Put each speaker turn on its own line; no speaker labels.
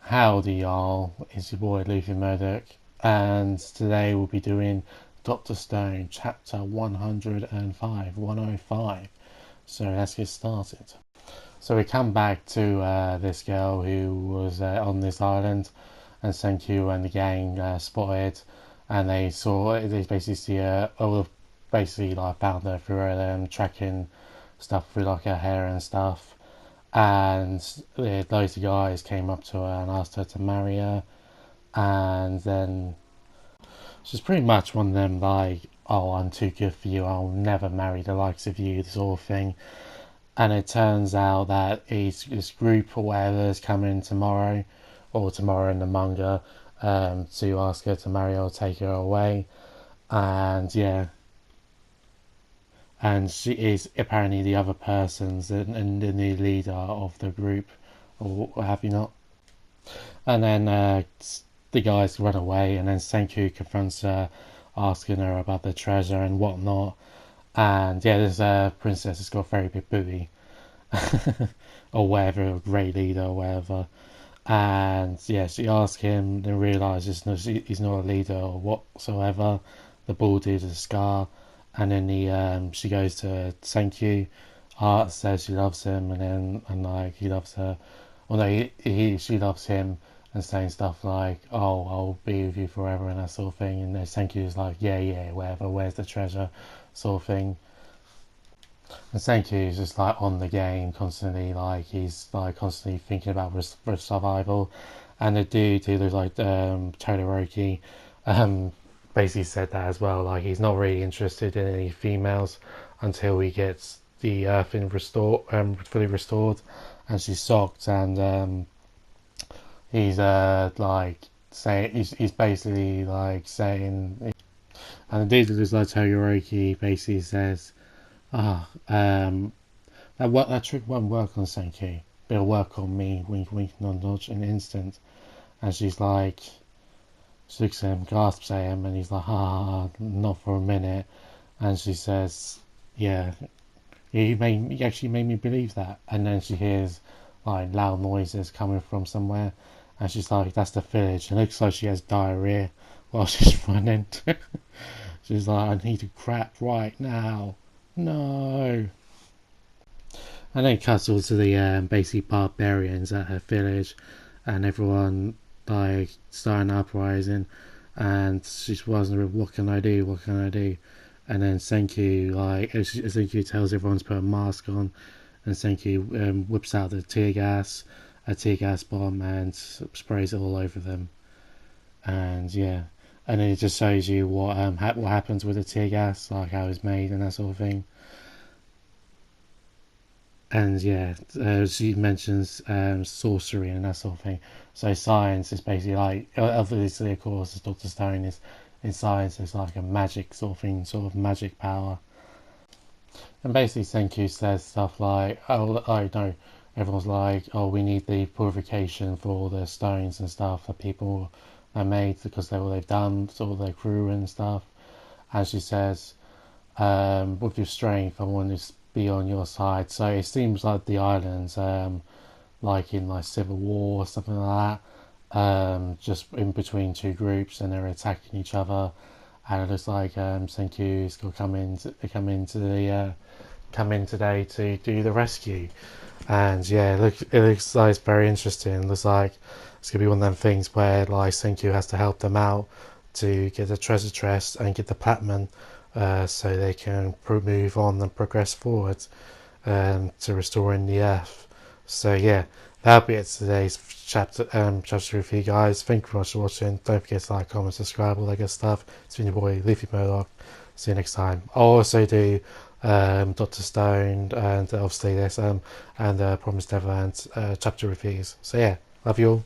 Howdy y'all, it's your boy Luffy Murdoch, and today we'll be doing Dr. Stone chapter 105. So let's get started. So we come back to this girl who was on this island, and Senku and the gang spotted, and they basically see her, basically like found her through her tracking stuff through like her hair and stuff. And loads of guys came up to her and asked her to marry her, and then she's pretty much one of them like, oh, I'm too good for you, I'll never marry the likes of you, sort of thing. And it turns out that this group or whatever is coming tomorrow in the manga, to ask her to marry or take her away. And yeah, and she is apparently the other person's and the new leader of the group, or what have you not. And then the guys run away, and then Senku confronts her, asking her about the treasure and whatnot. And yeah, this princess has got a very big booty, or whatever, a great leader or whatever. And yeah, she asks him, then realizes he's not a leader or whatsoever. The bald dude is a scar. And then she goes to Senku, says she loves him, and like he loves her. Although she loves him, and saying stuff like, "Oh, I'll be with you forever," and that sort of thing. And then Senku is like, "Yeah, whatever. Where's the treasure?" sort of thing. And Senku is just like on the game constantly, like he's like constantly thinking about survival. And the dude who looks like Todoroki, um, basically said that as well. Like he's not really interested in any females until he gets the earth fully restored. And she's shocked, and he's like saying he's basically like saying, and the dude who looks like Todoroki basically says, that trick won't work on Senki, but it'll work on me. Wink, wink, nod, nod, in an instant. And she's like, she looks at him, gasps at him, and he's like, not for a minute. And she says, yeah, he actually made me believe that. And then she hears like loud noises coming from somewhere, and she's like, that's the village. It looks like she has diarrhea while she's running. She's like, I need to crap right now. No. And then it cuts all to the basic barbarians at her village, and everyone like starting uprising, and she's wondering, what can I do? What can I do? And then Senku tells everyone to put a mask on, and Senku whips out a tear gas bomb, and sprays it all over them. And yeah, and then it just shows you what happens with the tear gas, like how it's made and that sort of thing. And yeah, she mentions sorcery and that sort of thing. So science is basically like, obviously, of course, as Dr. Stone is in science, it's like a magic sort of thing, sort of magic power. And basically, Senku says stuff like, "Oh, I know." Everyone's like, "Oh, we need the purification for all the stones and stuff that people are made because they've all they've done, sort of their crew and stuff." And she says, with your strength, I want to be on your side. So it seems like the islands, like in like Civil War or something like that, just in between two groups, and they're attacking each other. And it looks like Senku is going to come in today to do the rescue. And yeah, it looks like it's very interesting. It looks like it's going to be one of them things where like Senku has to help them out to get the treasure chest and get the platinum, so they can move on and progress forward, to restoring the earth. So yeah, that'll be it today's chapter review, guys. Thank you very much for watching. Don't forget to like, comment, subscribe, all that good stuff. It's been your boy Leafy Murdoch. See you next time. I'll also do Dr. Stone, and obviously this and Promised Neverland chapter reviews. So yeah, love you all.